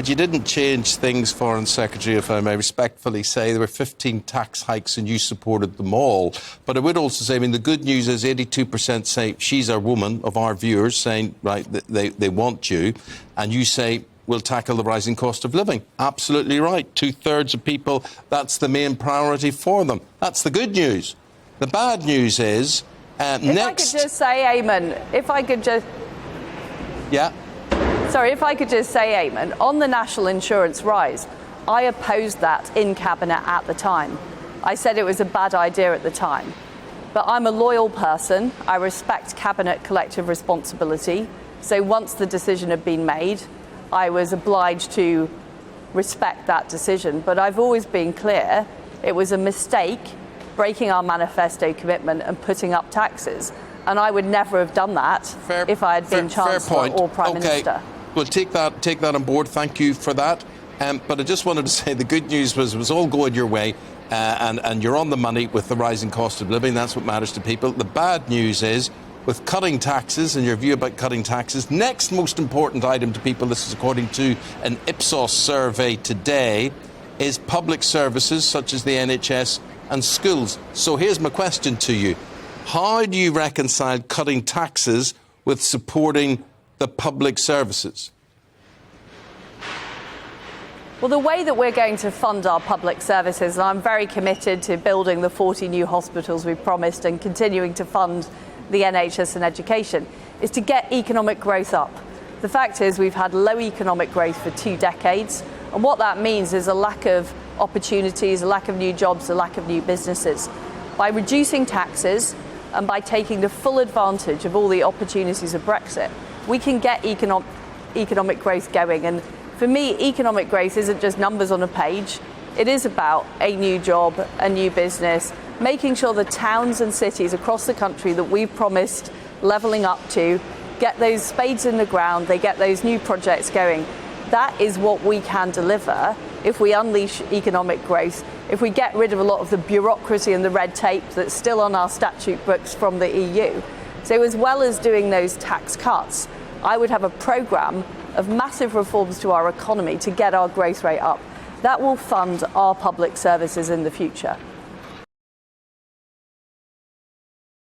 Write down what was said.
But you didn't change things, Foreign Secretary, if I may respectfully say. There were 15 tax hikes and you supported them all. But I would also say, I mean, the good news is 82% say she's our woman of our viewers saying, right, they want you. And you say, we'll tackle the rising cost of living. Absolutely right. 2/3 of people, that's the main priority for them. That's the good news. The bad news is, If I could just say, Eamon, if I could just... Yeah. Sorry, if I could just say, Eamon, on the national insurance rise, I opposed that in Cabinet at the time. I said it was a bad idea at the time. But I'm a loyal person. I respect Cabinet collective responsibility. So once the decision had been made, I was obliged to respect that decision. But I've always been clear, it was a mistake breaking our manifesto commitment and putting up taxes. And I would never have done that if I had been Chancellor or Prime Minister. We'll take that on board. Thank you for that. But I just wanted to say the good news was all going your way, and you're on the money with the rising cost of living. That's what matters to people. The bad news is, with cutting taxes and your view about cutting taxes, next most important item to people, this is according to an Ipsos survey today, is public services such as the NHS and schools. So here's my question to you. How do you reconcile cutting taxes with supporting the public services? Well, the way that we're going to fund our public services, and I'm very committed to building the 40 new hospitals we've promised and continuing to fund the NHS and education, is to get economic growth up. The fact is we've had low economic growth for 2 decades, and what that means is a lack of opportunities, a lack of new jobs, a lack of new businesses. By reducing taxes and by taking the full advantage of all the opportunities of Brexit, we can get economic growth going. And for me, economic growth isn't just numbers on a page. It is about a new job, a new business, making sure the towns and cities across the country that we've promised levelling up to get those spades in the ground, they get those new projects going. That is what we can deliver if we unleash economic growth, if we get rid of a lot of the bureaucracy and the red tape that's still on our statute books from the EU. So as well as doing those tax cuts, I would have a programme of massive reforms to our economy to get our growth rate up. That will fund our public services in the future.